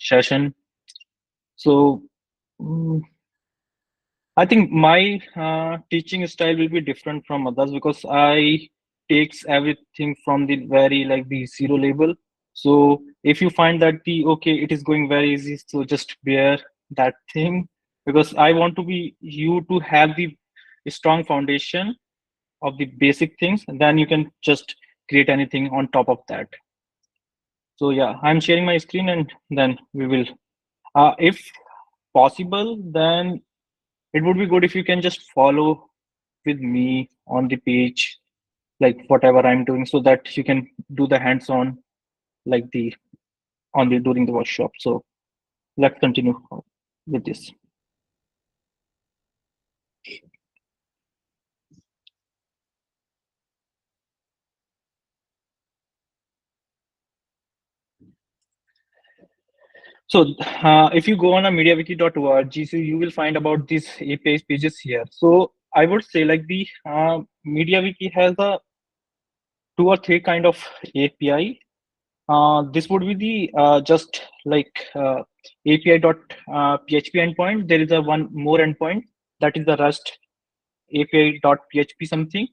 session. So mm, I think my teaching style will be different from others because I takes everything from the very like the zero level. So if you find that the okay, it is going very easy, so just bear that thing because I want to be you to have the strong foundation of the basic things, and then you can just create anything on top of that. So yeah, I'm sharing my screen and then we will, if possible, then it would be good if you can just follow with me on the page, like whatever I'm doing, so that you can do the hands-on, like the on the during the workshop. So let's continue with this. So if you go on a mediawiki.org, so you will find about these API pages here. So I would say like the MediaWiki has a two or three kind of API. This would be the just like API.php endpoint. There is a one more endpoint that is the Rust API.php something.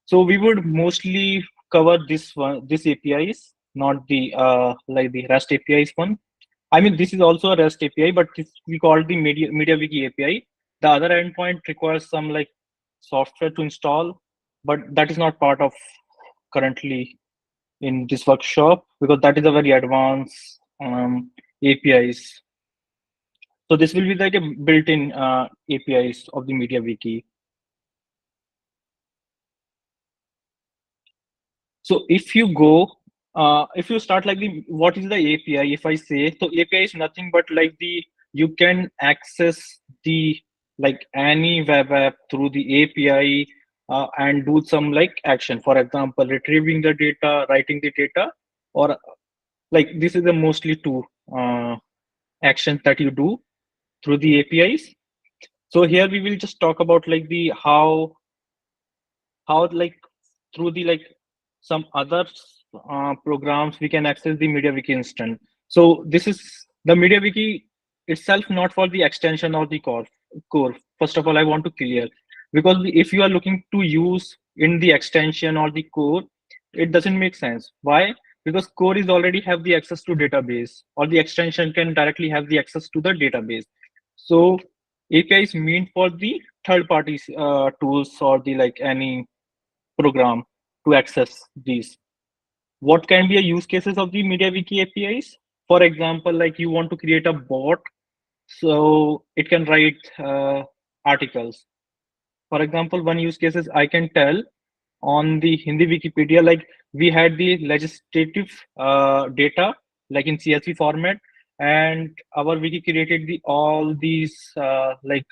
So we would mostly cover this one, this APIs, not the like the Rust APIs one. I mean, this is also a REST API, but this we call the MediaWiki API. The other endpoint requires some like software to install, but that is not part of currently in this workshop because that is a very advanced APIs. So this will be like a built-in APIs of the MediaWiki. So if you start like the what is the API? If I say so, API is nothing but like the you can access the like any web app through the API and do some like action. For example, retrieving the data, writing the data, or like this is the mostly two uh, actions that you do through the APIs. So here we will just talk about like the how like through the like some other programs we can access the MediaWiki instant. So this is the MediaWiki itself, not for the extension or the core. First of all, I want to clear because if you are looking to use in the extension or the core, it doesn't make sense. Why? Because core is already have the access to database, or the extension can directly have the access to the database. So API is meant for the third parties tools or the like any program to access these. What can be a use cases of the MediaWiki APIs? For example, like you want to create a bot, so it can write articles. For example, one use case is I can tell on the Hindi Wikipedia, like we had the legislative data, like in CSV format, and our wiki created the all these like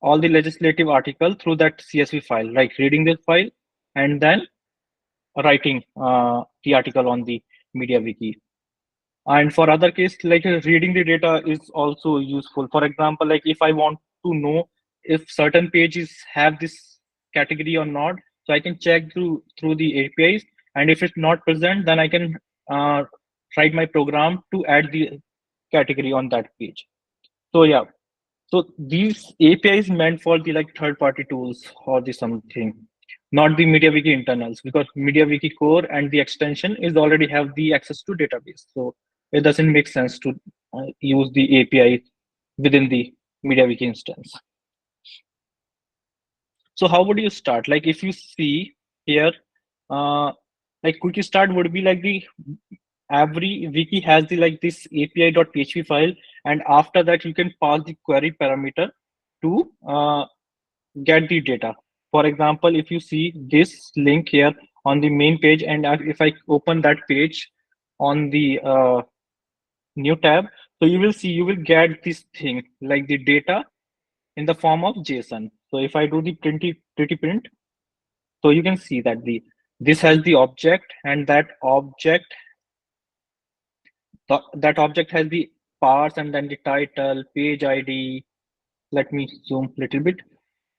all the legislative article through that CSV file, like reading this file and then writing the article on the MediaWiki. And for other case, like reading the data is also useful. For example, like if I want to know if certain pages have this category or not, so I can check through the APIs, and if it's not present, then I can uh, write my program to add the category on that page. So yeah, so these APIs meant for the like third party tools or the something, not the MediaWiki internals, because MediaWiki core and the extension is already have the access to database. So it doesn't make sense to use the API within the MediaWiki instance. So how would you start? Like if you see here, uh, like quick start would be like the every wiki has the like this api.php file, and after that you can pass the query parameter to get the data. For example, if you see this link here on the main page, and if I open that page on the new tab, so you will see you will get this thing like the data in the form of JSON. So if I do the pretty print, so you can see that the this has the object, and that object has the parts and then the title, page ID. Let me zoom a little bit.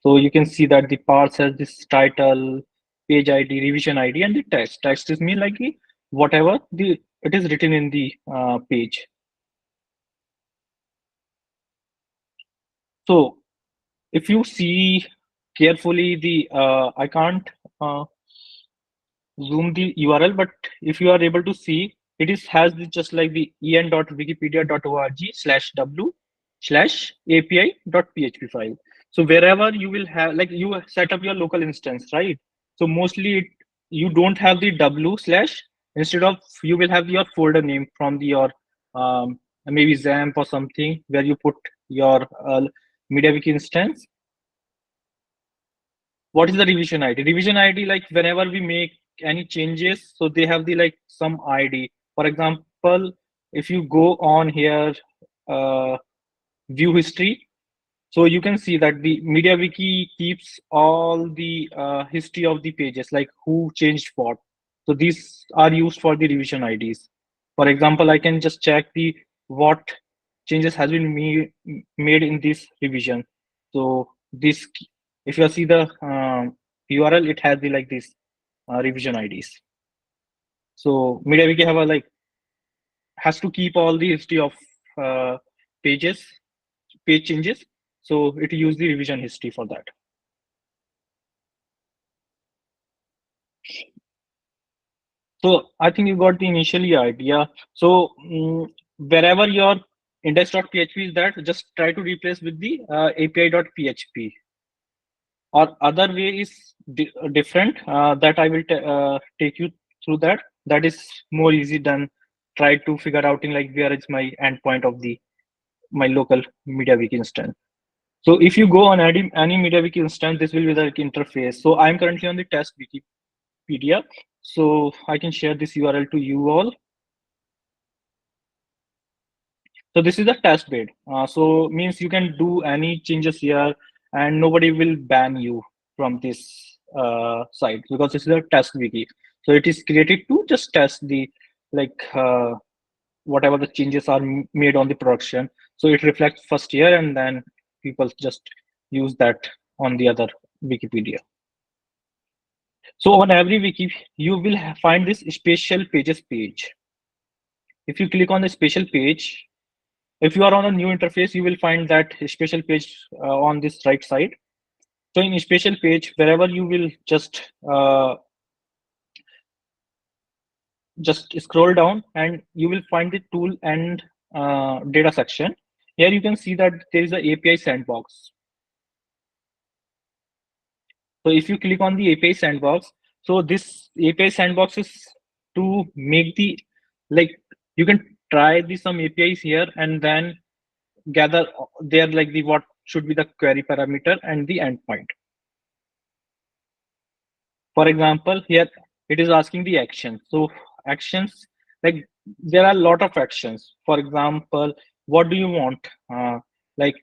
So you can see that the parts has this title, page ID, revision ID, and the text. Text is mean like the whatever the it is written in the page. So if you see carefully I can't uh, zoom the URL, but if you are able to see, it is has just like the en.wikipedia.org/w/api.php file. So wherever you will have, like, you set up your local instance, right? So mostly you don't have the w slash. Instead of, you will have your folder name from your maybe XAMPP or something, where you put your MediaWiki instance. What is the revision ID? Revision ID, like whenever we make any changes, so they have the like some ID. For example, if you go on here, uh, view history, so you can see that the MediaWiki keeps all the history of the pages, like who changed what. So these are used for the revision IDs. For example, I can just check the what changes has been made in this revision. So this, if you see the URL, it has the like this revision IDs. So MediaWiki have a like has to keep all the history of uh, pages, page changes. So it use the revision history for that. So I think you got the initially idea. So wherever your index.php is, that just try to replace with the api.php. Or other way is different, that I will take you through that. That is more easy than try to figure out in like where is my endpoint of the my local MediaWiki instance. So if you go on any MediaWiki instance, this will be the interface. So I'm currently on the test Wikipedia. So I can share this URL to you all. So this is a test bed. So means you can do any changes here, and nobody will ban you from this site, because this is a test wiki. So it is created to just test the like whatever the changes are made on the production. So it reflects first year, and then people just use that on the other Wikipedia. So on every wiki, you will find this special pages page. If you click on the special page, if you are on a new interface, you will find that special page on this right side. So in special page, wherever you will just scroll down, and you will find the tool and data section. Here you can see that there is a API sandbox. So if you click on the API sandbox, so this API sandbox is to make the, like, you can try the some APIs here, and then gather there like the what should be the query parameter and the endpoint. For example, here it is asking the action. So actions, like there are a lot of actions. For example, what do you want? Like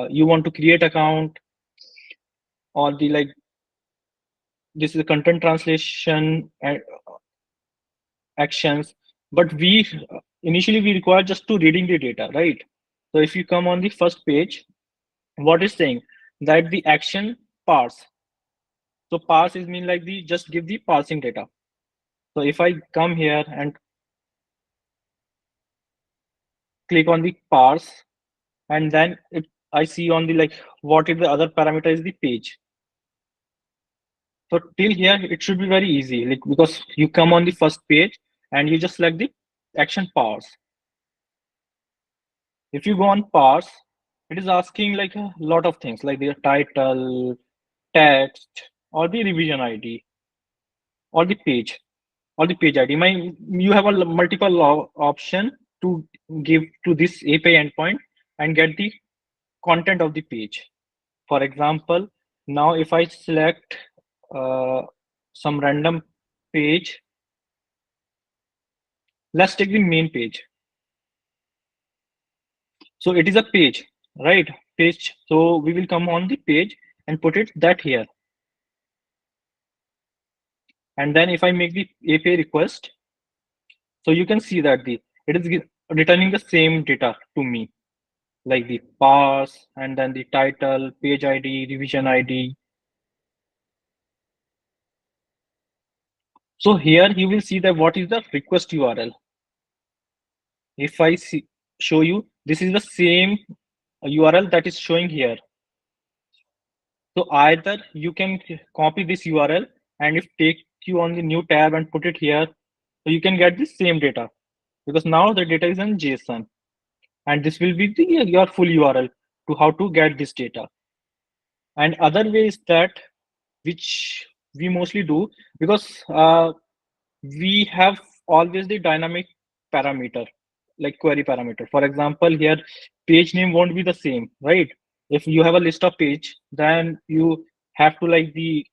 you want to create account, or the like this is a content translation actions. But we initially we require just to reading the data, right? So if you come on the first page, what is saying that the action parse. So parse is mean like the just give the parsing data. So if I come here and click on the parse, and then I see on the like what is the other parameter is the page. So till here it should be very easy, like because you come on the first page and you just select the action parse. If you go on parse, it is asking like a lot of things like the title, text, or the revision ID, or the page, or the page ID. You have a multiple option to give to this API endpoint and get the content of the page. For example, now if I select uh, some random page, let's take the main page. So it is a page, right? Page. So we will come on the page and put it that here. And then if I make the API request, so you can see that it is returning the same data to me, like the parse, and then the title, page ID, revision ID. So here you will see that what is the request URL. If I show you, this is the same URL that is showing here. So either you can copy this URL and if take you on the new tab and put it here, so you can get the same data because now the data is in JSON and this will be the your full URL to how to get this data. And other way is that which we mostly do because we have always the dynamic parameter like query parameter. For example, here page name won't be the same, right? If you have a list of page, then you have to like the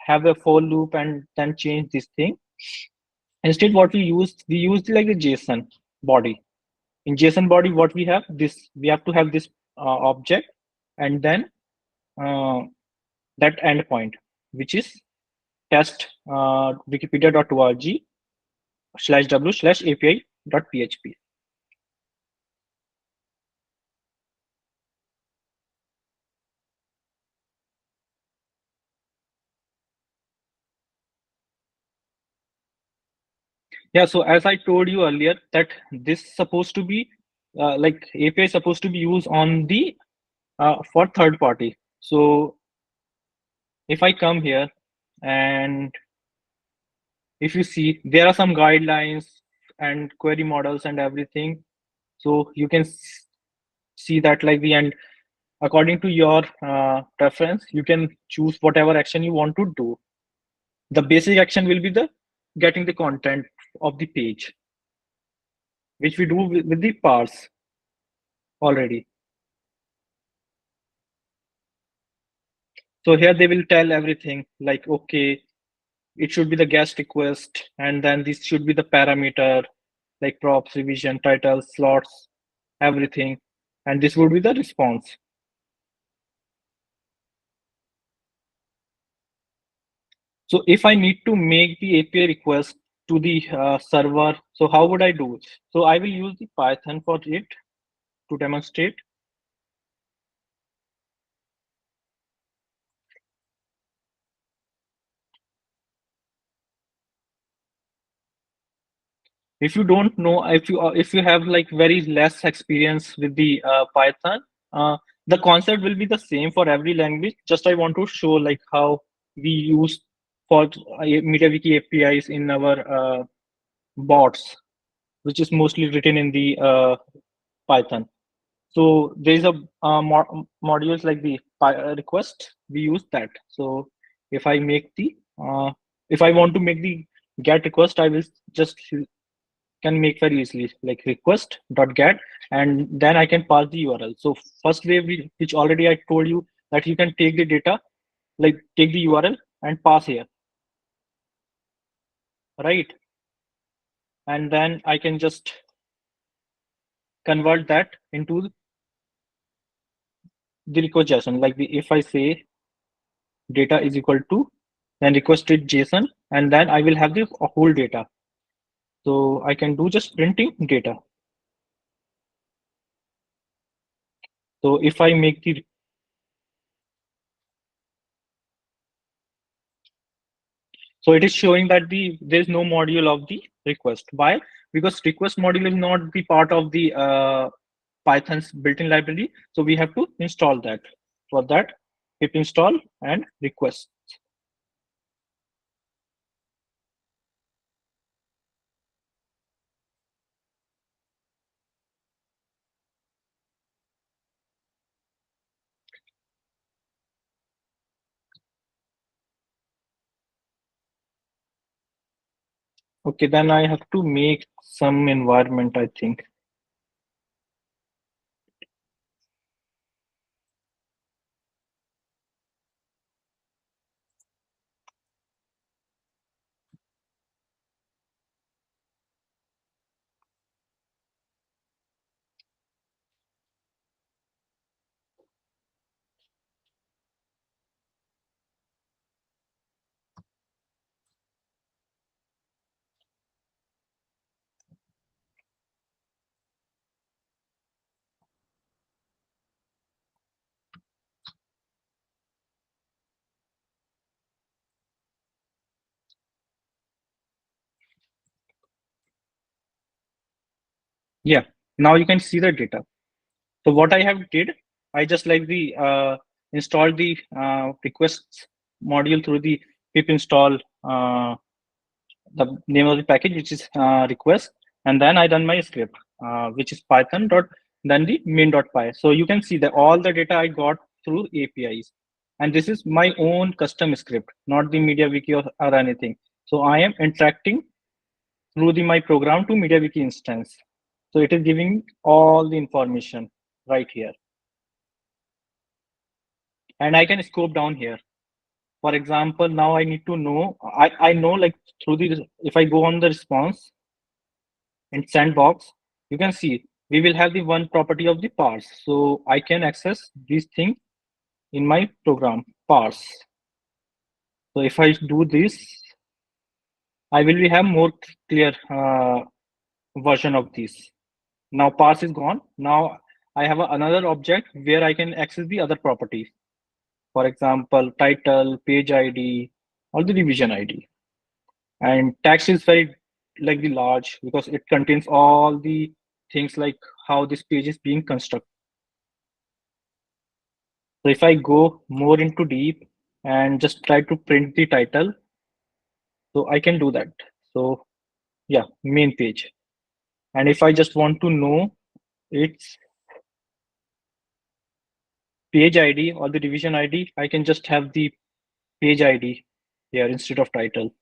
have a for loop and then change this thing. Instead, what we use like the JSON body. In JSON body, what we have this we have to have this object and then uh, that endpoint, which is test wikipedia.org/w/api.php. Yeah, so as I told you earlier, that this supposed to be like API is supposed to be used on the for third party. So if I come here and if you see there are some guidelines and query models and everything, so you can see that like the end according to your preference, you can choose whatever action you want to do. The basic action will be the getting the content of the page, which we do with the parse already. So here they will tell everything like, okay, it should be the guest request, and then this should be the parameter like props, revision, titles, slots, everything. And this would be the response. So if I need to make the API request to the server, so how would I do it? So I will use the Python for it to demonstrate. If you don't know, if you have like very less experience with the Python, the concept will be the same for every language. Just I want to show like how we use for MediaWiki APIs in our bots, which is mostly written in the Python. So there is a modules like the request. We use that. So if I make the if I want to make the get request, I will just can make very easily like request dot get and then I can pass the URL. So first way which already I told you that you can take the data like take the URL and pass here, right? And then I can just convert that into the request JSON. Like if I say data is equal to then requested JSON and then I will have the whole data. So I can do just printing data. So if I make the so it is showing that there is no module of the request. Why? Because request module is not the part of the Python's built-in library. So we have to install that. For that, pip install and request. Okay, then I have to make some environment, I think. Yeah, now you can see the data. So what I have did, I just like the installed the requests module through the pip install the name of the package, which is request, and then I done my script, which is Python dot then the main.py. So you can see that all the data I got through APIs, and this is my own custom script, not the MediaWiki or anything. So I am interacting through the my program to MediaWiki instance. So it is giving all the information right here, and I can scope down here. For example, now I need to know, I know like through the, if I go on the response in sandbox, you can see we will have the one property of the parse. So I can access these things in my program parse. So if I do this, I will have more clear version of this. Now parse is gone. Now I have another object where I can access the other properties. For example, title, page ID, or the revision ID. And text is very like the large because it contains all the things like how this page is being constructed. So if I go more into deep and just try to print the title, so I can do that. So yeah, main page. And if I just want to know its page ID or the revision ID, I can just have the page ID here instead of title.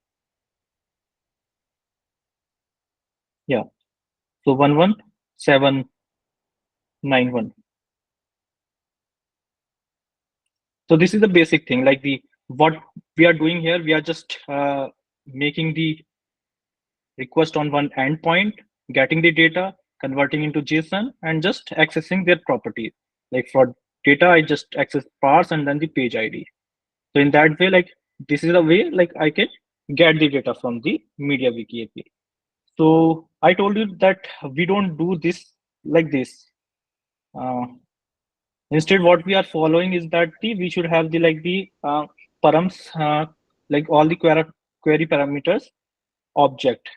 Yeah. So 11791. So this is the basic thing, like the what we are doing here. We are just making the request on one endpoint, getting the data, converting into JSON, and just accessing their property. Like for data, I just access parse and then the page ID. So in that way, like this is a way like I can get the data from the MediaWiki API. So I told you that we don't do this like this. Uh, Instead, what we are following is that we should have the like the params, like all the query parameters object,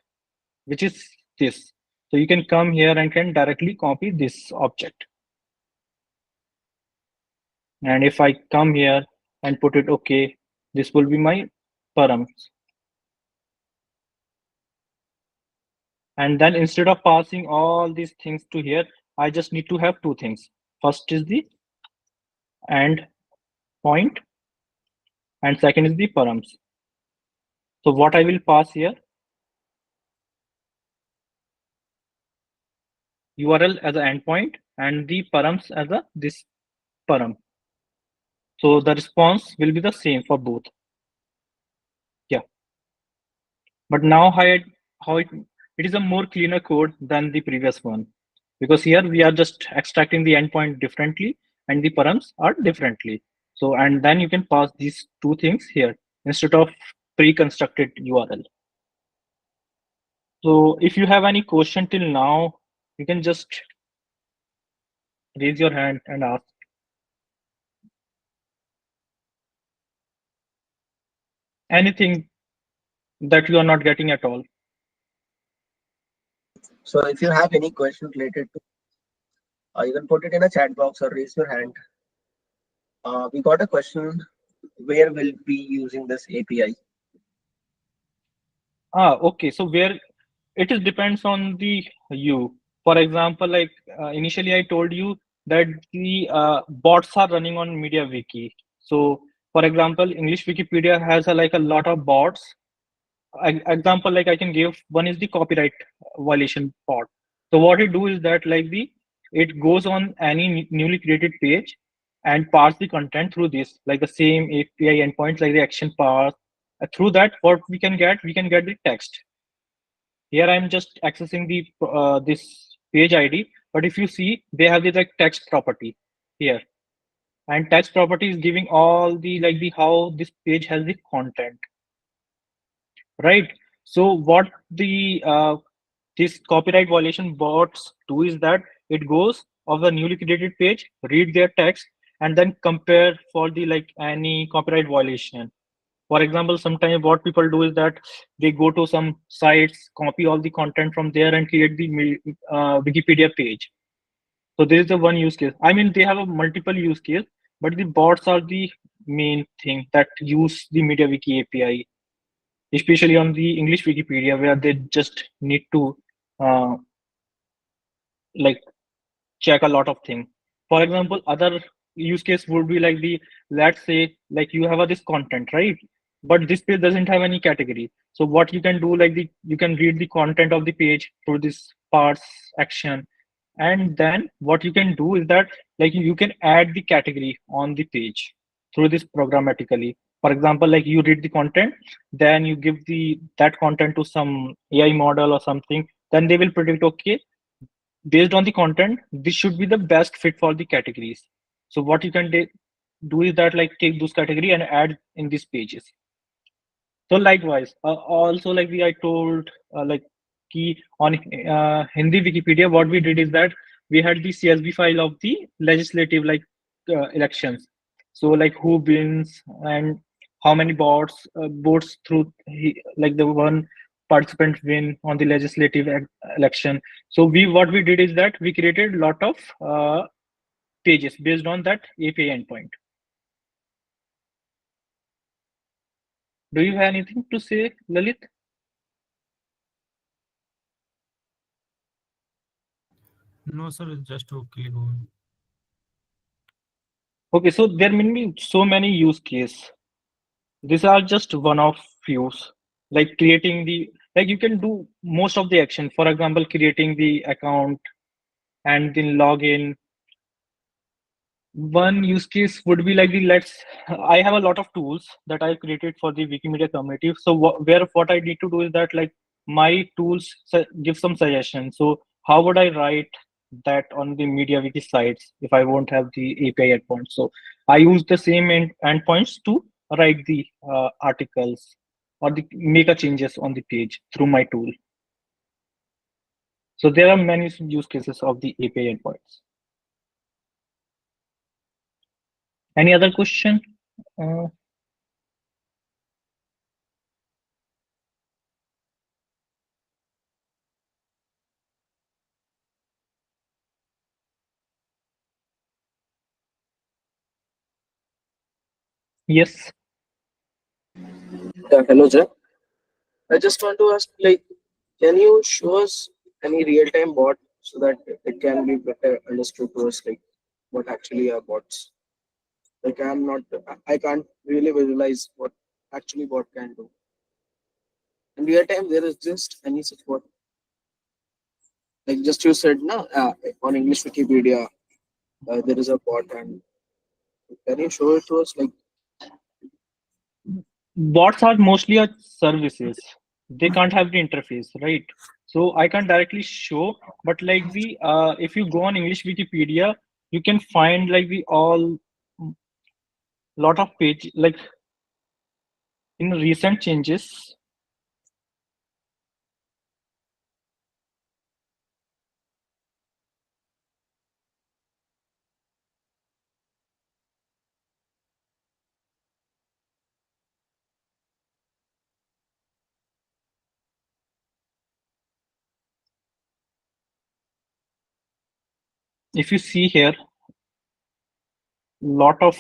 which is this. So you can come here and can directly copy this object. And if I come here and put it okay, this will be my params. And then instead of passing all these things to here, I just need to have two things. First is the end point, and second is the params. So what I will pass here, URL as an endpoint and the params as a this param. So the response will be the same for both. Yeah. But now how it is a more cleaner code than the previous one, because here we are just extracting the endpoint differently and the params are differently. So and then you can pass these two things here instead of pre-constructed URL. So if you have any question till now, you can just raise your hand and ask. Anything that you are not getting at all. So if you have any question related to, you can put it in a chat box or raise your hand. We got a question, where will be using this API? Okay. So where it is depends on the you. For example, like initially I told you that the bots are running on MediaWiki. So for example, English Wikipedia has like a lot of bots. Example like I can give one is the copyright violation bot. So what it do is that like the it goes on any newly created page and parse the content through this, like the same API endpoints like the action parse. Through that, what we can get the text. Here I'm just accessing the this page ID, but if you see they have the like text property here, and text property is giving all the like the how this page has the content, right? So what the this copyright violation bots do is that it goes of the newly created page, read their text, and then compare for the like any copyright violation. For example, sometimes what people do is that they go to some sites, copy all the content from there and create the Wikipedia page. So there is the one use case. I mean, they have a multiple use case, but the bots are the main thing that use the MediaWiki API, especially on the English Wikipedia, where they just need to uh, like check a lot of things. For example, other use case would be like the, let's say like you have this content, right? But this page doesn't have any category. So what you can do, like you can read the content of the page through this parse action. And then what you can do is that like you can add the category on the page through this programmatically. For example, like you read the content, then you give the that content to some AI model or something, then they will predict, okay, based on the content, this should be the best fit for the categories. So what you can do is that like take those category and add in these pages. So likewise, also like I told like key on Hindi Wikipedia, what we did is that we had the CSV file of the legislative elections. So like who wins and how many votes through like the one participant win on the legislative election. So what we did is that we created a lot of pages based on that API endpoint. Do you have anything to say, Lalit? No, sir, it's just okay. Go on. Okay, so there may be so many use case. These are just one of few. Like creating the like you can do most of the action. For example, creating the account and then log in. One use case would be like the let's. I have a lot of tools that I created for the Wikimedia community. So what I need to do is that like my tools give some suggestions. So how would I write that on the MediaWiki sites if I won't have the API endpoint? So I use the same endpoints to write the articles or the make a changes on the page through my tool. So there are many use cases of the API endpoints. Any other question? Uh, yes. Yeah, hello, Jack. I just want to ask, like, can you show us any real-time bot so that it can be better understood to us, like, what actually are bots? Like, I can't really visualize what actually bot can do. In real time, there is just any such bot. Like, just you said, na, on English Wikipedia, there is a bot, and can you show it to us? Like, Bots are mostly a services. They can't have the interface, right? So I can't directly show, but like the if you go on English Wikipedia, you can find like the all lot of page like in recent changes. If you see here, lot of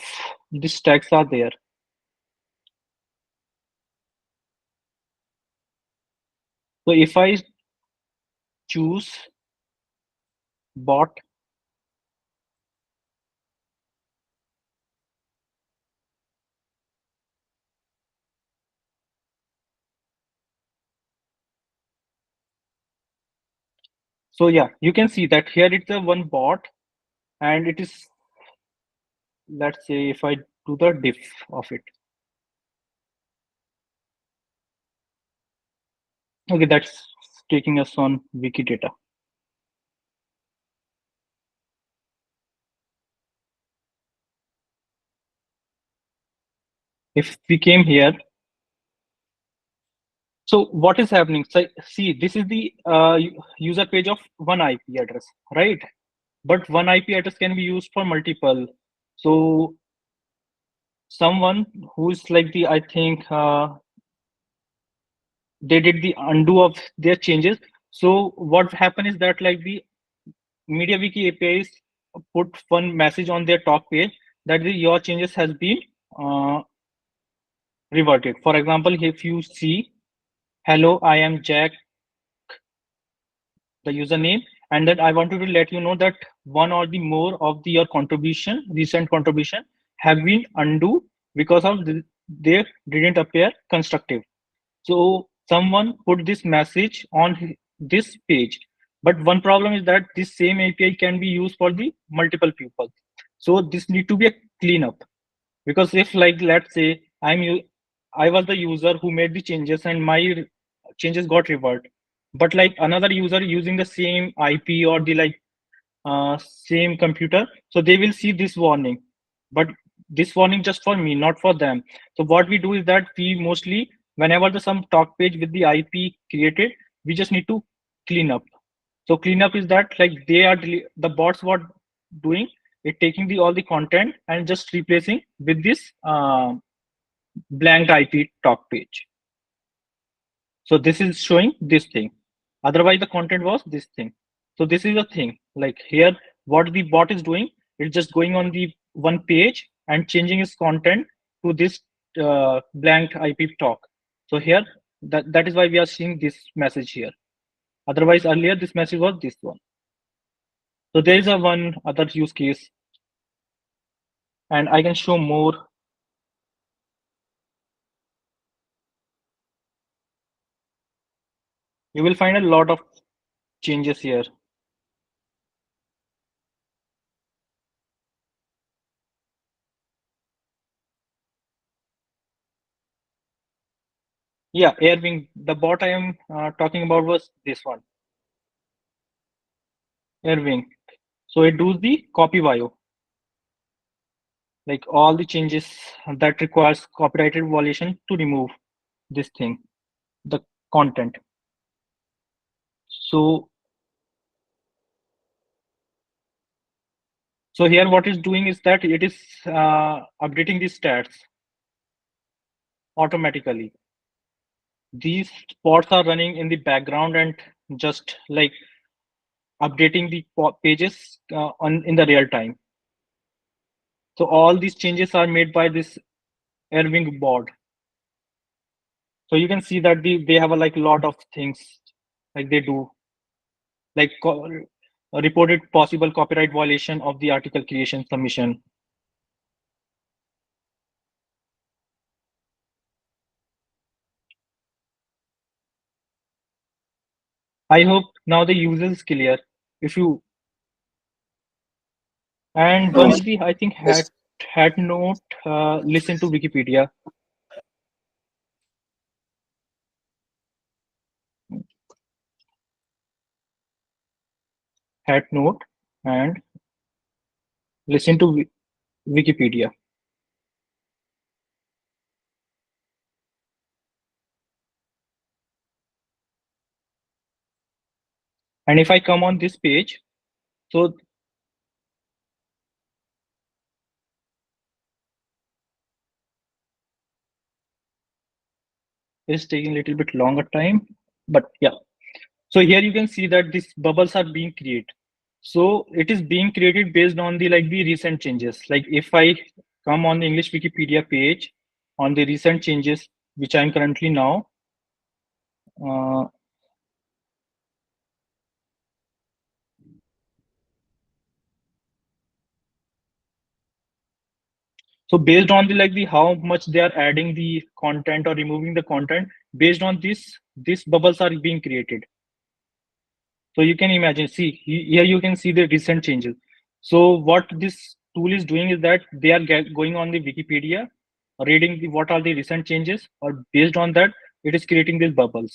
these tags are there. So if I choose bot, so yeah, you can see that here it's a one bot, and it is, let's say if I do the diff of it. Okay, that's taking us on Wikidata. If we came here, so what is happening? So see, this is the user page of one IP address, right? But one IP address can be used for multiple. So someone who's like the, I think they did the undo of their changes. So what happened is that like the MediaWiki API is put one message on their talk page that your changes has been uh, reverted. For example, if you see, hello, I am Jack, the username, and that I wanted to let you know that one or the more of your contribution, recent contribution, have been undo because of they didn't appear constructive. So someone put this message on this page, but one problem is that this same API can be used for the multiple people. So this need to be a cleanup, because if, like, let's say I was the user who made the changes and my changes got revert, but like another user using the same IP or the same computer, so they will see this warning, but this warning just for me, not for them. So what we do is that we mostly, whenever the some talk page with the IP created, we just need to clean up. So cleanup is that, like, they are the bots what doing it, taking the all the content and just replacing with this blank IP talk page. So this is showing this thing. Otherwise, the content was this thing. So this is a thing. Like here, what the bot is doing, it's just going on the one page and changing its content to this blank IP talk. So here, that is why we are seeing this message here. Otherwise, earlier this message was this one. So there is a one other use case, and I can show more. You will find a lot of changes here. Yeah, Airwing, the bot I am talking about was this one, Airwing. So it does the copy bio, like all the changes that requires copyrighted violation to remove this thing, the content. So here what it's doing is that it is updating the stats automatically. These pods are running in the background and just like updating the pages on in the real time. So all these changes are made by this Airwing board. So you can see that they have a like lot of things like they do, like reported possible copyright violation of the article creation submission. I hope now the user is clear. If you and one of the, I think, had note listen to Wikipedia. Had note and listen to Wikipedia. And if I come on this page, so it's taking a little bit longer time, but yeah. So here you can see that these bubbles are being created. So it is being created based on the recent changes. Like if I come on the English Wikipedia page on the recent changes, which I'm currently now, uh, so based on the how much they are adding the content or removing the content, based on this, these bubbles are being created. So you can imagine, see here you can see the recent changes. So what this tool is doing is that they are going on the Wikipedia, reading what are the recent changes, or based on that, it is creating these bubbles.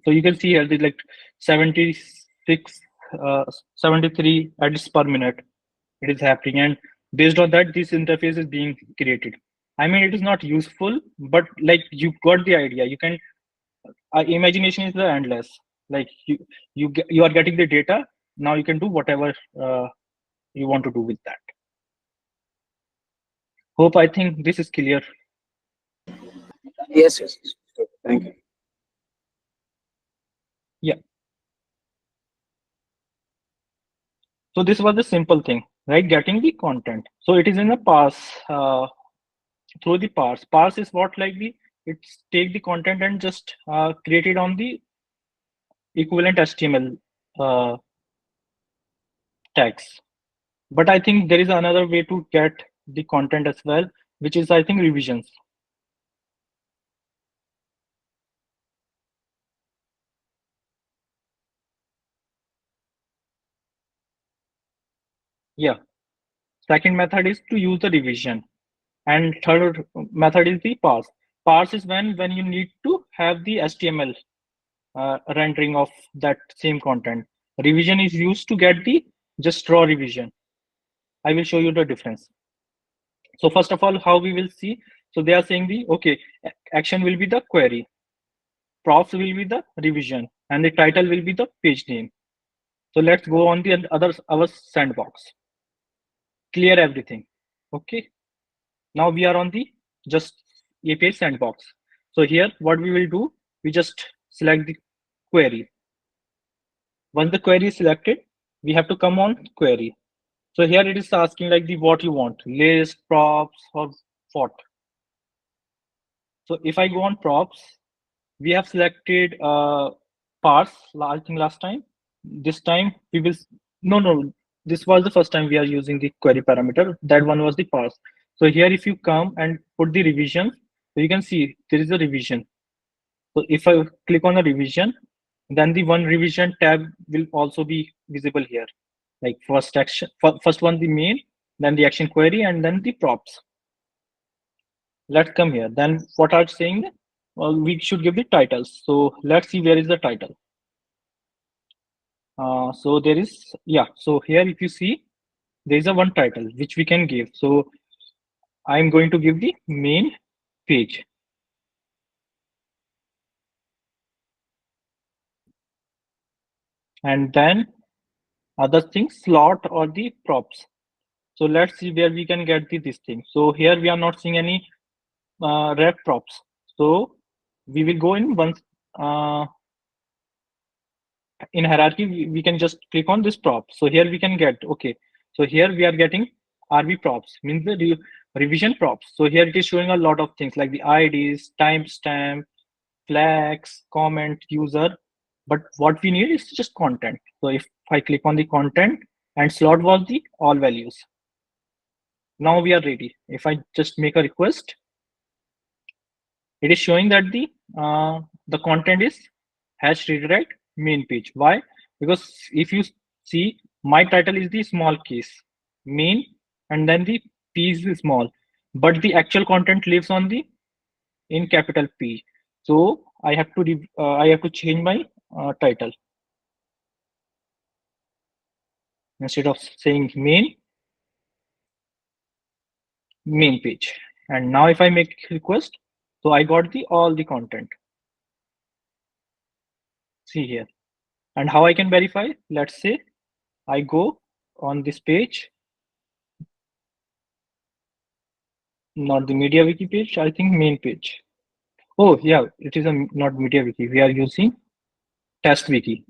So you can see here the 76, 73 edits per minute. It is happening, and based on that, this interface is being created. I mean, it is not useful, but like you got the idea. You can imagination is the endless. Like you are getting the data. Now you can do whatever you want to do with that. Hope I think this is clear. Yes, yes, yes. Thank you. Yeah. So this was the simple thing, right? Getting the content. So it is in a parse, through the parse. Parse is what like the, it's take the content and just create it on the equivalent HTML tags. But I think there is another way to get the content as well, which is I think revisions. Yeah. Second method is to use the revision. And third method is the parse. Parse is when you need to have the HTML rendering of that same content. Revision is used to get the just raw revision. I will show you the difference. So first of all, how we will see. So they are saying the, okay, action will be the query, props will be the revision, and the title will be the page name. So let's go on the other, our sandbox. Clear everything. Okay. Now we are on the just API sandbox. So here, what we will do, we just select the query. Once the query is selected, we have to come on query. So here it is asking like the what you want, list, props, or what. So if I go on props, we have selected parse, I think last time. This time we will, no, this was the first time we are using the query parameter. That one was the parse. So here if you come and put the revision, so you can see there is a revision. So if I click on a revision, then the one revision tab will also be visible here. Like first action, first one the main, then the action query, and then the props. Let's come here. Then what are saying? Well, we should give the titles. So let's see where is the title. So there is, yeah. So here if you see, there is a one title which we can give. So I'm going to give the main page. And then other things, slot or the props. So let's see where we can get this thing. So here we are not seeing any ref props. So we will go in once in hierarchy, we can just click on this prop. So here we can get, okay. So here we are getting RV props, means the revision props. So here it is showing a lot of things like the IDs, timestamp, flags, comment, user. But what we need is just content. So if I click on the content and slot was the all values. Now we are ready. If I just make a request, it is showing that the content is hash redirect main page. Why? Because if you see, my title is the small case main, and then the p is the small, but the actual content lives on the in capital P. So I have to change my title. Instead of saying main page. And now if I make request, so I got the all the content. See here. And how I can verify? Let's say I go on this page, not the MediaWiki page, I think main page. Oh yeah, it is not MediaWiki. We are using TestWiki.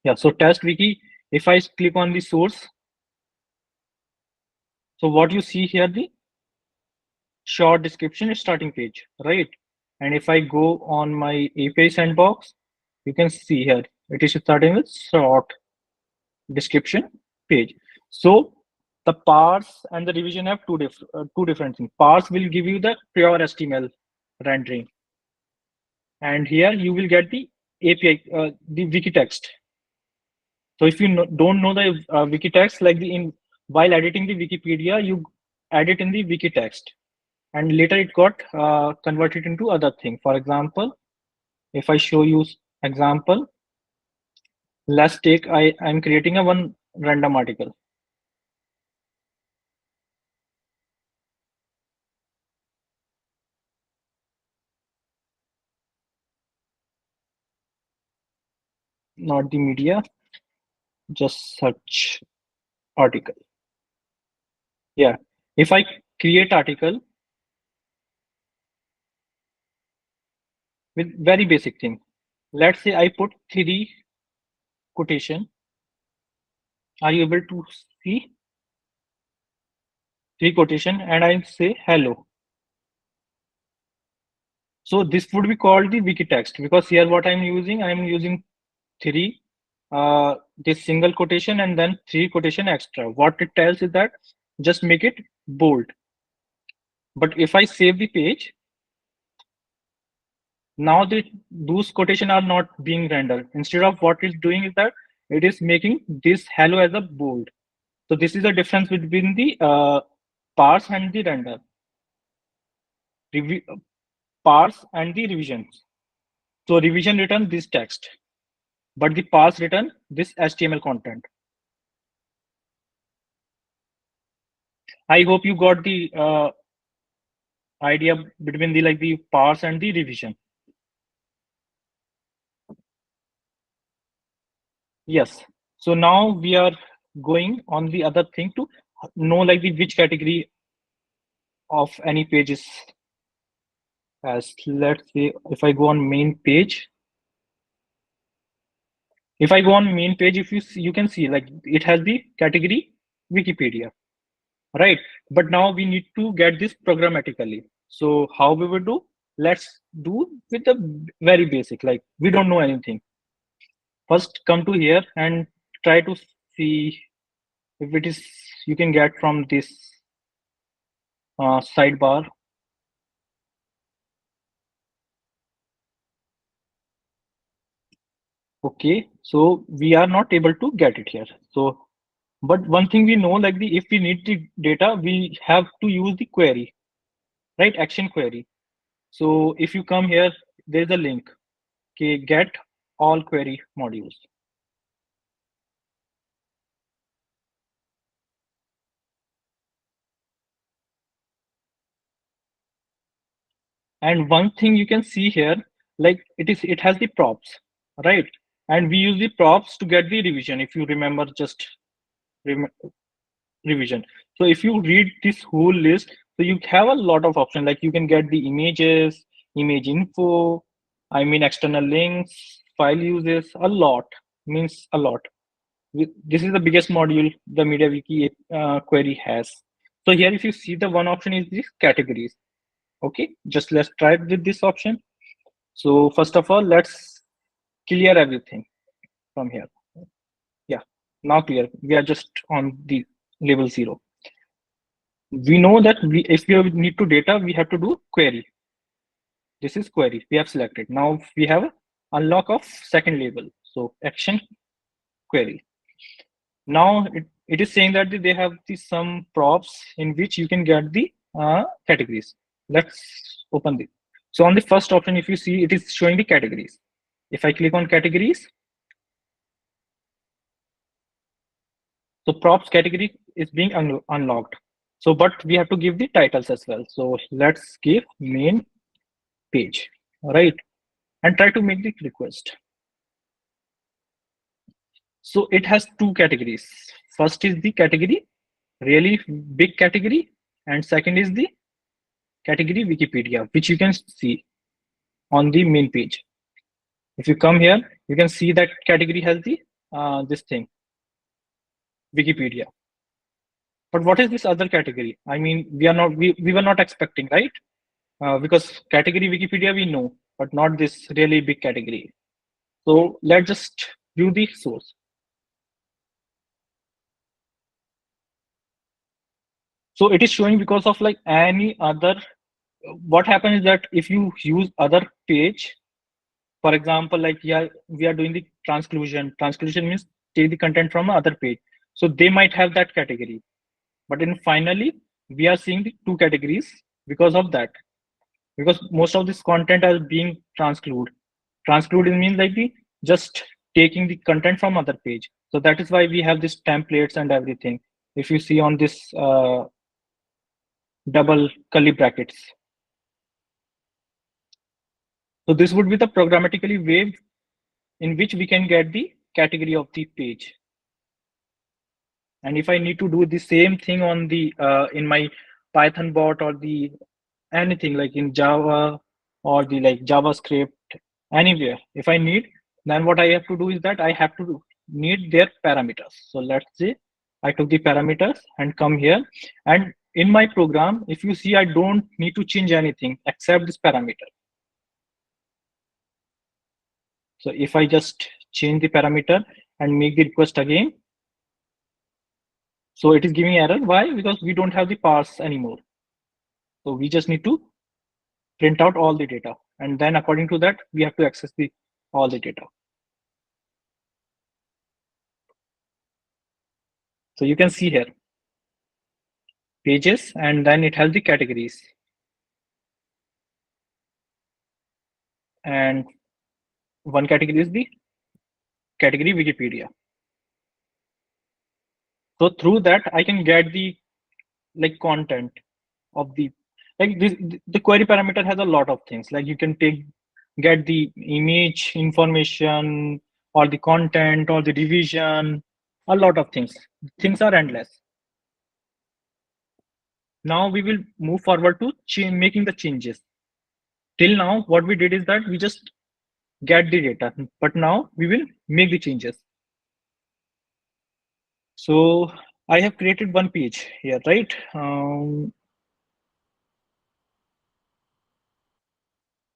Yeah, so TestWiki, if I click on the source, so what you see here, the short description is starting page, right? And if I go on my API sandbox, you can see here, it is starting with short description page. So the parse and the revision have two different things. Parse will give you the pure HTML rendering, and here you will get the API, the wiki text. So if you don't know the wiki text, like the in while editing the Wikipedia, you add it in the wiki text, and later it got converted into other thing. For example, if I show you example, let's take I'm creating a one random article. Not the media, just search article. Yeah, if I create article with very basic thing, let's say I put 3 quotation Are you able to see three quotation and I say hello? So this would be called the wiki text because here what I'm using three this single quotation and then three quotation extra. What it tells is that just make it bold. But if I save the page, now those quotation are not being rendered. Instead of what it's doing is that it is making this hello as a bold. So this is the difference between the parse and the render. Revi Parse and the revisions. So revision return this text, but the parse return this HTML content. I hope you got the idea between the parse and the revision. Yes. So now we are going on the other thing to know like the which category of any page is as. Let's say if I go on main page, if I go on main page, if you see, you can see like it has the category Wikipedia, right? But now we need to get this programmatically. So how we will do? Let's do with the very basic, like we don't know anything. First come to here and try to see if it is you can get from this sidebar. Okay, so we are not able to get it here. So, but one thing we know, like the if we need the data, we have to use the query, right? Action query. So if you come here, there's a link. Okay, get all query modules. And one thing you can see here, like it has the props, right? And we use the props to get the revision. If you remember, just rem revision. So if you read this whole list, so you have a lot of options. Like you can get the images, image info, I mean external links, file uses, a lot, means a lot. This is the biggest module the MediaWiki query has. So here, if you see the one option is these categories. Okay, just let's try with this option. So first of all, let's clear everything from here. Yeah, now clear. We are just on the level 0. We know that if we need to data, we have to do query. This is query. We have selected. Now we have unlock of second label. So action query. Now it is saying that they have some props in which you can get the categories. Let's open this. So on the first option, if you see, it is showing the categories. If I click on categories, so props category is being unlocked. So, but we have to give the titles as well. So let's give main page, right? And try to make the request. So it has two categories. First is the category, really big category, and second is the category Wikipedia, which you can see on the main page. If you come here, you can see that category has the this thing, Wikipedia. But what is this other category? I mean, we were not expecting, right? Because category Wikipedia we know, but not this really big category. So let's just view the source. So it is showing because of like any other. What happens is that if you use other page, for example, like yeah, we are doing the transclusion. Transclusion means take the content from another page. So they might have that category, but in finally we are seeing the two categories because of that. Because most of this content are being transclude. Transclude means like the just taking the content from other page. So that is why we have these templates and everything. If you see on this double curly brackets. So this would be the programmatically way in which we can get the category of the page. And if I need to do the same thing on the in my Python bot or the anything like in Java or the like JavaScript, anywhere, if I need, then what I have to do is that I have to need their parameters. So let's say I took the parameters and come here, and in my program, if you see, I don't need to change anything except this parameter. So if I just change the parameter and make the request again, so it is giving error. Why? Because we don't have the parse anymore. So we just need to print out all the data, and then according to that, we have to access the all the data. So you can see here pages, and then it has the categories. And one category is the category Wikipedia. So through that, I can get the like content of the like this. The query parameter has a lot of things. Like you can get the image information or the content or the division, a lot of things. Things are endless. Now we will move forward to making the changes. Till now, what we did is that we just get the data, but now we will make the changes. So I have created one page here, right?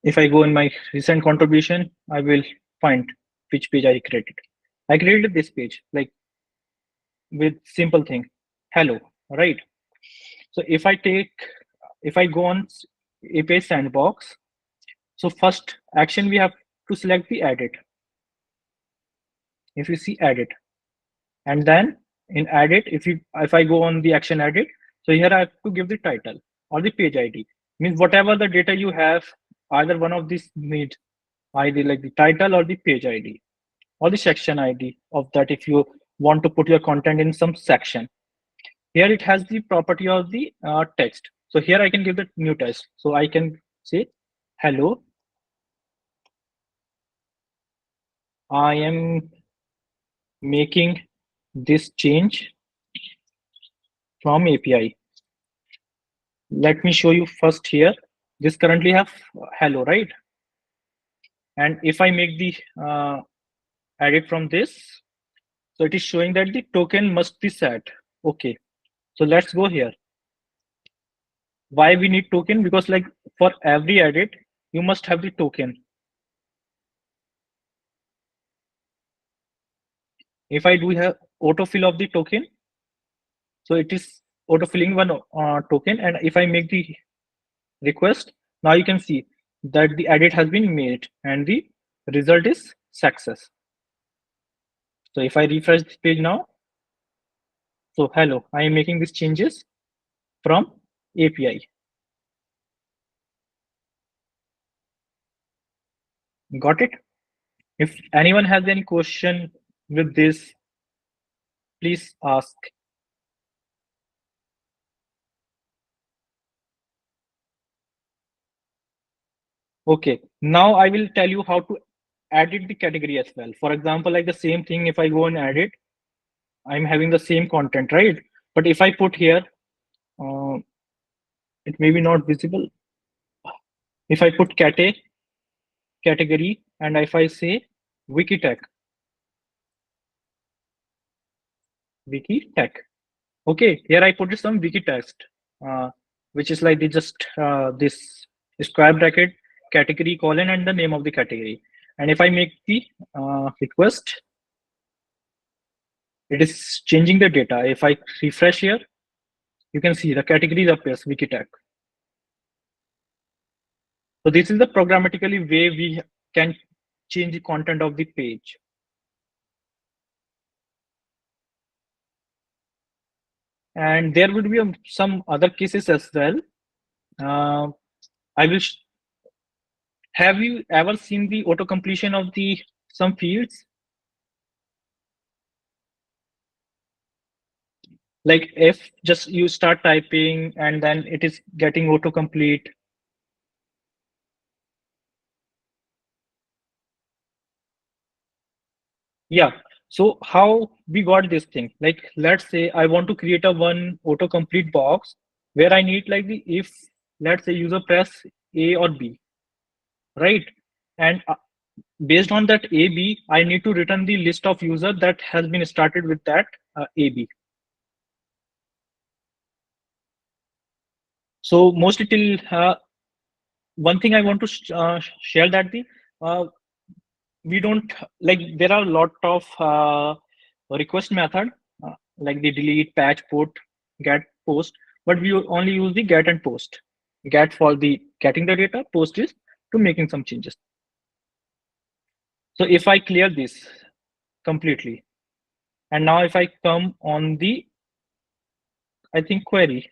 If I go in my recent contribution, I will find which page I created. I created this page like with simple thing, hello, right? So if I go on API sandbox, so first action we have to select the edit. If you see edit, and then in edit, if I go on the action edit, so here I have to give the title or the page ID. Means whatever the data you have, either one of these need ID, like the title or the page ID or the section ID of that. If you want to put your content in some section, here it has the property of the text. So here I can give the new text. So I can say, hello, I am making this change from API. Let me show you first here. This currently have hello, right? And if I make the edit from this, so it is showing that the token must be set. Okay, so let's go here. Why we need token? Because like for every edit, you must have the token. If I do have autofill of the token, so it is autofilling one token. And if I make the request, now you can see that the edit has been made and the result is success. So if I refresh this page now, so hello, I am making these changes from API. Got it? If anyone has any question with this, please ask. Okay, now I will tell you how to edit the category as well. For example, like the same thing, if I go and edit, I'm having the same content, right? But if I put here, it may be not visible. If I put category, and if I say Wikitech, okay, here I put some wiki text, which is like this square bracket, category colon, and the name of the category. And if I make the request, it is changing the data. If I refresh here, you can see the category appears Wikitech. So this is the programmatically way we can change the content of the page. And there would be some other cases as well. I will. Have you ever seen the auto completion of the some fields? Like if just you start typing and then it is getting autocomplete. Yeah. So how we got this thing? Like let's say I want to create a one autocomplete box where I need like the if let's say user press A or B, right? And based on that AB, I need to return the list of user that has been started with that AB. So mostly till one thing I want to share that the uh, we don't like there are a lot of request method like the delete, patch, put, get, post, but we only use the get and post. Get for the getting the data, post is to making some changes. So if I clear this completely, and now if I come on the, I think query,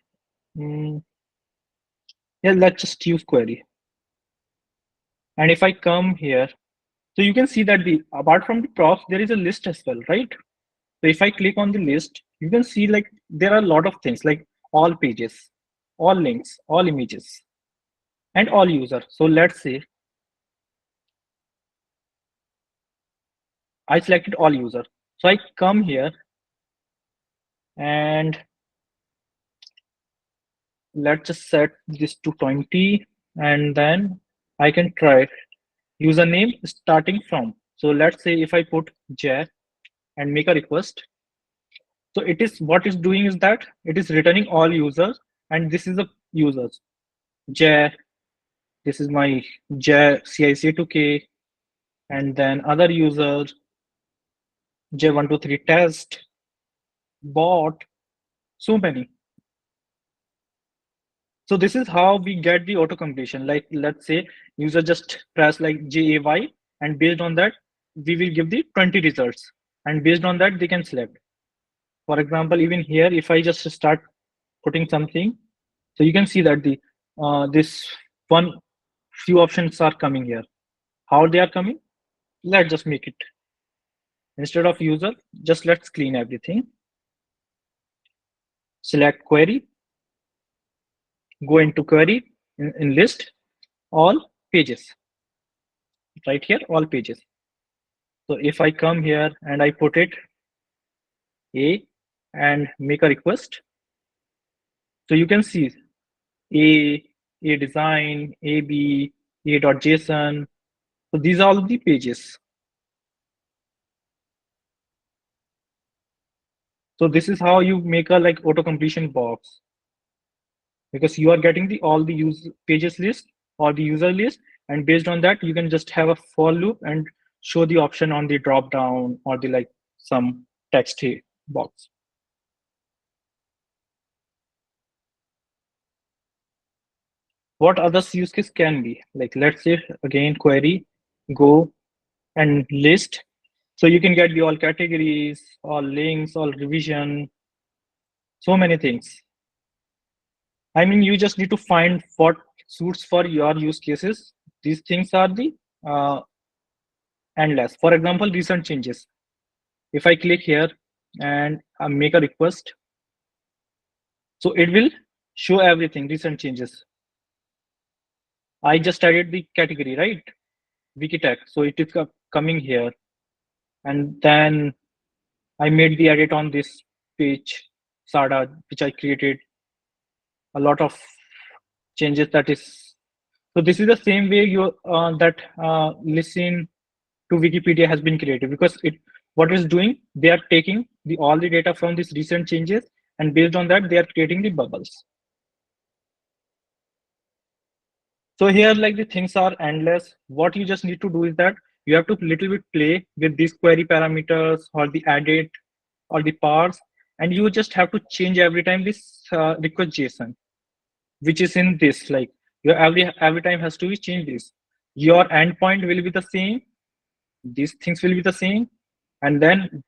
yeah, let's just use query. And if I come here, so you can see that the apart from the props, there is a list as well, right? So if I click on the list, you can see like there are a lot of things like all pages, all links, all images, and all user. So let's say I selected all user. So I come here and let's just set this to 20 and then I can try username starting from. So let's say if I put J and make a request. So it is what it's doing is that it is returning all users and this is the users. J, this is my J CIC2K and then other users J123 test, bot, so many. So this is how we get the auto completion. Like let's say user just press like JAY and based on that we will give the 20 results and based on that they can select. For example, even here if I just start putting something, so you can see that the this one few options are coming here. How they are coming? Let's just make it instead of user, just let's clean everything. Select query, go into query in list, all pages. Right here, all pages. So if I come here and I put it A and make a request, so you can see A design, AB, A.json. So these are all the pages. So this is how you make a like auto completion box because you are getting the all the use pages list or the user list, and based on that you can just have a for loop and show the option on the drop down or the like some text box. What other use case can be like? Let's say again query, go and list. So you can get the all categories, all links, all revision, so many things. I mean, you just need to find what suits for your use cases. These things are the endless. For example, recent changes. If I click here and make a request, so it will show everything, recent changes. I just added the category, right? Wikitech. So it is coming here. And then I made the edit on this page, SADA, which I created a lot of changes that is. So this is the same way you that listen to Wikipedia has been created because it what it's doing, they are taking the all the data from these recent changes and based on that they are creating the bubbles. So here like the things are endless. What you just need to do is that you have to little bit play with these query parameters or the edit or the parse, and you just have to change every time this request JSON, which is in this like your every time has to be changed this. Your endpoint will be the same, these things will be the same, and then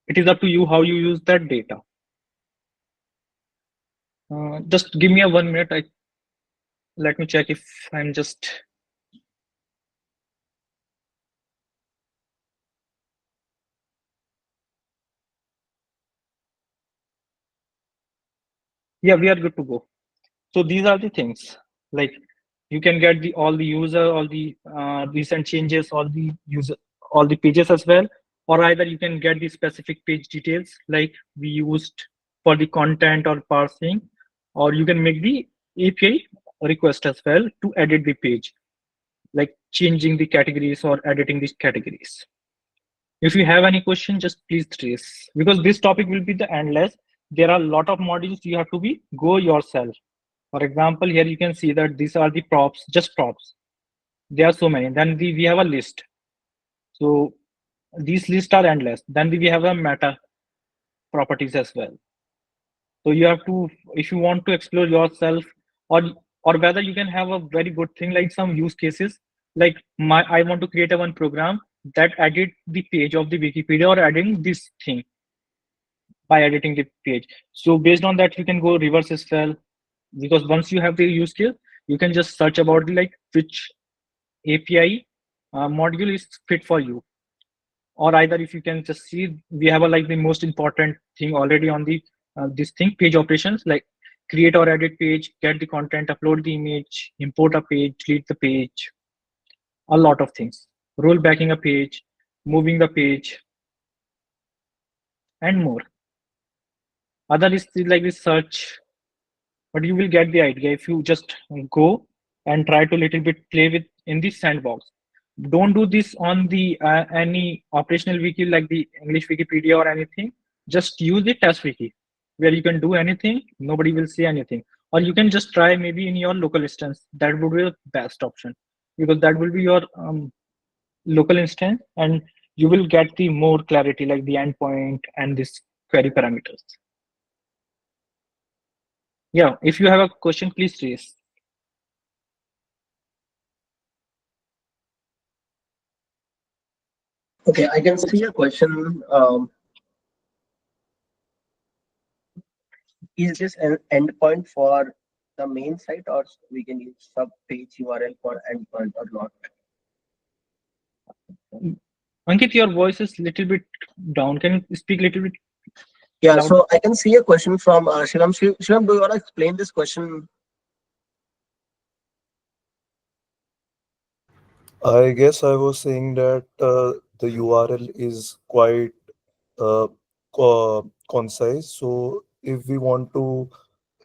it is up to you how you use that data. Just give me a 1 minute. Let me check if I'm just. Yeah, we are good to go. So these are the things like you can get the all the user, all the recent changes, all the user, all the pages as well, or either you can get the specific page details like we used for the content or parsing, or you can make the API request as well to edit the page. Like changing the categories or editing these categories. If you have any question, just please raise, because this topic will be the endless. There are a lot of modules you have to be go yourself. For example, here you can see that these are the props, just props. There are so many. Then we have a list. So these lists are endless. Then we have a meta properties as well. So you have to, if you want to explore yourself, or or whether you can have a very good thing like some use cases, like I want to create a one program that edit the page of the Wikipedia or adding this thing by editing the page. So based on that, you can go reverse as well, because once you have the use case, you can just search about the like which API module is fit for you. Or either if you can just see, we have a like the most important thing already on the this thing, page operations, like create or edit page, get the content, upload the image, import a page, delete the page, a lot of things, roll backing a page, moving the page, and more. Other is like the search, but you will get the idea if you just go and try to little bit play with in the sandbox. Don't do this on the any operational wiki like the English Wikipedia or anything. Just use the test wiki where you can do anything, nobody will say anything. Or you can just try maybe in your local instance. That would be the best option, because that will be your local instance, and you will get the more clarity like the endpoint and this query parameters. Yeah, if you have a question, please raise. Okay, I can see a question. Is this an endpoint for the main site, or we can use sub page URL for endpoint or not? Ankit, your voice is little bit down. Can you speak little bit Yeah, loud? so I can see a question from Shivam. Shivam, do you want to explain this question? I guess I was saying that the URL is quite concise. So if we want to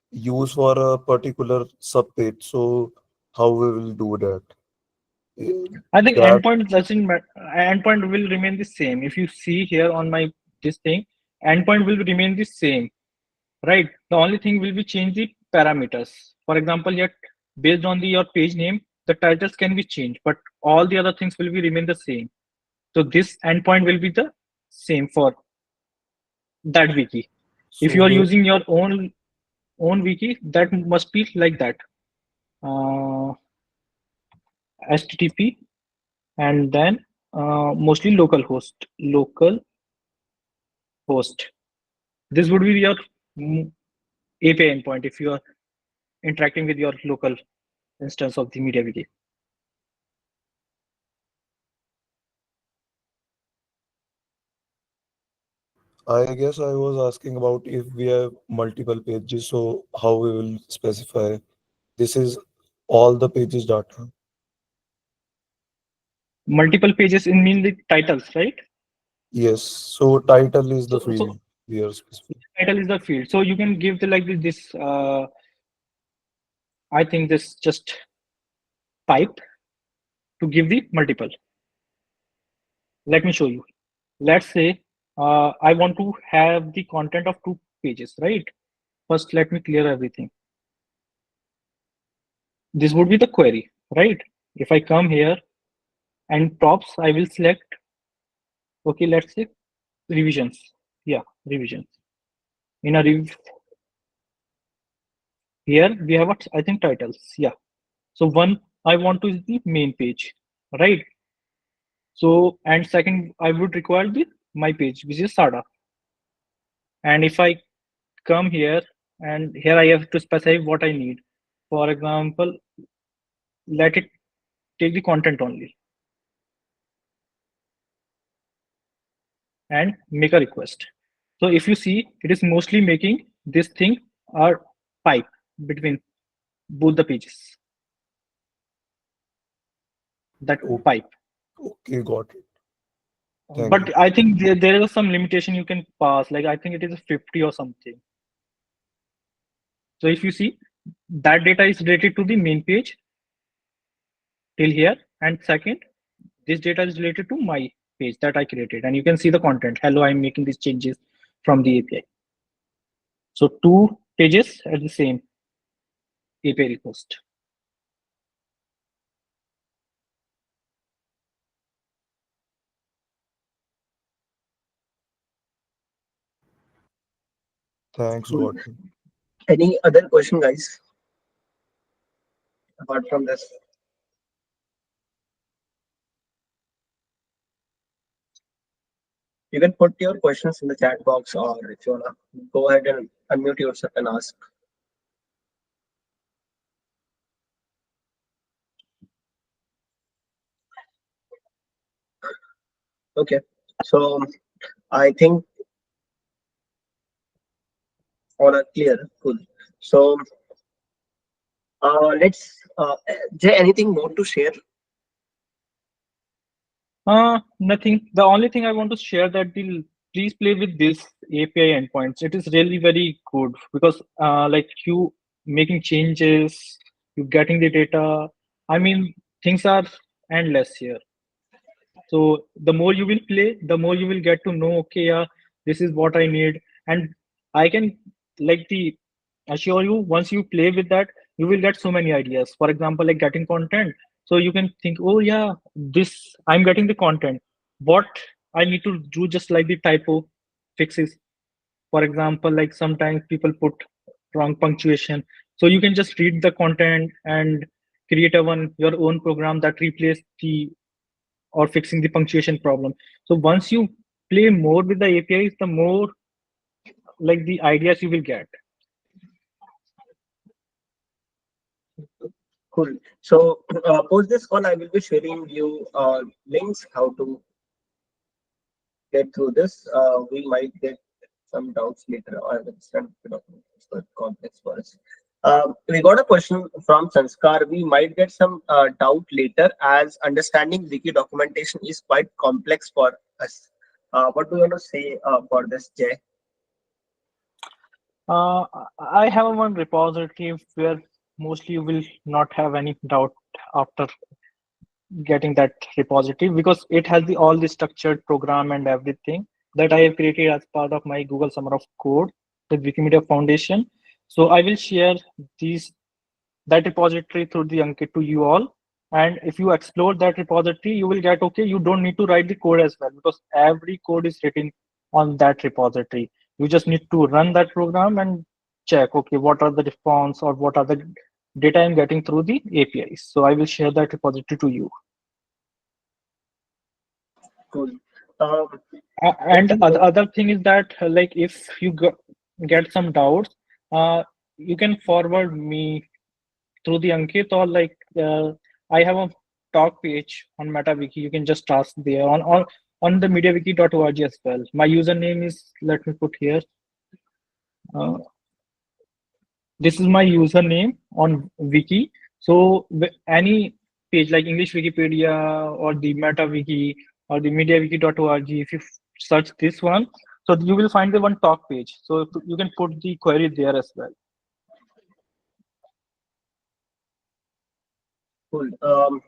use for a particular subpage, so how we will do that? I think That endpoint doesn't matter. Endpoint will remain the same. If you see here on my this thing, endpoint will remain the same, right? The only thing will be change the parameters. For example, yet based on your page name, the titles can be changed, but all the other things will be remain the same. So this endpoint will be the same for that wiki. If you so are using your own wiki, that must be like that. HTTP and then mostly local host. This would be your API endpoint if you are interacting with your local instance of the MediaWiki. I guess I was asking about if we have multiple pages, so how we will specify this is all the pages data. Multiple pages in mean the titles, right? Yes, so title is the So field we are specifying. title is the field. So you can give the like this. I think this just pipe to give the multiple. Let me show you. Let's say I want to have the content of 2 pages, right? First, let me clear everything. This would be the query, right? If I come here and props, I will select, okay, let's say revisions. Yeah, revisions. In a here we have what I think titles. Yeah. So one I want to is the main page, right? So and second I would require the my page, which is SADA. And if I come here and here I have to specify what I need. For example, let it take the content only and make a request. So if you see, it is mostly making this thing a pipe between both the pages. That Okay, pipe. okay, got it. Thank you. But I think there is some limitation you can pass. Like I think it is 50 or something. So if you see, that data is related to the main page till here, And second, this data is related to my page that I created, and you can see the content. Hello, I'm making these changes from the API. So two pages at the same API request. Thanks, Gautam. Any other question, guys? Apart from this, you can put your questions in the chat box, or if you wanna go ahead and unmute yourself and ask. Okay, so I think all are clear. Cool. So let's. Jay, anything more to share? Nothing. The only thing I want to share that please play with this API endpoints. It is really very good because like you making changes, you getting the data. I mean, things are endless here. So the more you will play, the more you will get to know, okay, yeah, this is what I need. And I can like the assure you, once you play with that, you will get so many ideas. For example, like getting content. So you can think, oh yeah, this I'm getting the content. What I need to do, just like the typo fixes. For example, like sometimes people put wrong punctuation. So you can just read the content and create a one your own program that replace the or fixing the punctuation problem. So once you play more with the APIs, the more like the ideas you will get. Cool. So post this call, I will be sharing you links how to get through this. We might get some doubts later. I understand the document is quite complex for us. We got a question from Sanskar. We might get some doubt later as understanding wiki documentation is quite complex for us. What do you want to say for this, Jay? Uh, I have one repository where mostly you will not have any doubt after getting that repository because it has all the structured program and everything that I have created as part of my Google Summer of Code with Wikimedia Foundation. So I will share these that repository through the Ankit to you all. And if you explore that repository, you will get, okay, you don't need to write the code as well because every code is written on that repository. You just need to run that program and check, okay, what are the response or what are the data I'm getting through the APIs. So I will share that repository to you. Cool. And other thing is that like if you get some doubts, you can forward me through the Ankit or like I have a talk page on MetaWiki. You can just ask there on the mediawiki.org as well. My username is, let me put here. Uh, this is my username on Wiki. So any page like English Wikipedia or the MetaWiki or the mediawiki.org, if you search this one, so you will find the one talk page. So you can put the query there as well. Cool.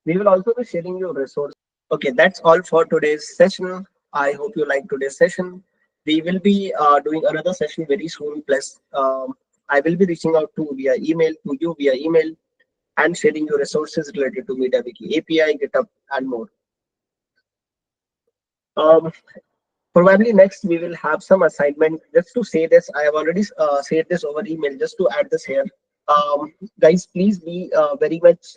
We will also be sharing your resource. Okay, that's all for today's session. I hope you like today's session. We will be doing another session very soon. Plus, I will be reaching out to you via email, and sharing your resources related to MediaWiki API, GitHub, and more. Probably next we will have some assignment. Just to say this, I have already said this over email. Just to add this here, guys, please be very much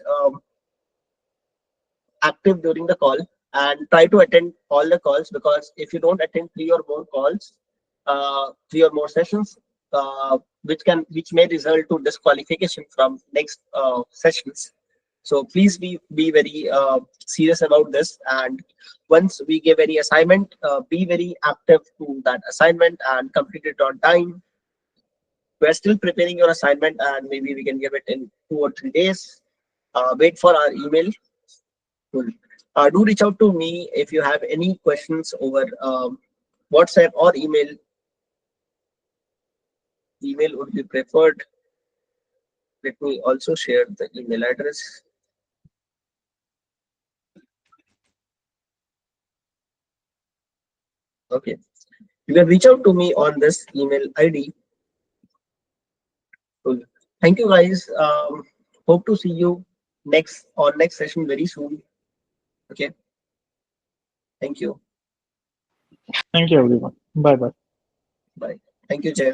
active during the call and try to attend all the calls, because if you don't attend 3 or more sessions, which may result to disqualification from next sessions. So please be very serious about this, and once we give any assignment, be very active to that assignment and complete it on time. We're still preparing your assignment, and maybe we can give it in 2 or 3 days. Wait for our email. Cool. Do reach out to me if you have any questions over WhatsApp or email. Email would be preferred. Let me also share the email address. Okay. You can reach out to me on this email ID. Cool. Thank you guys. Hope to see you next session very soon. Okay. Thank you. Thank you, everyone. Bye bye. Bye. Thank you, Jay.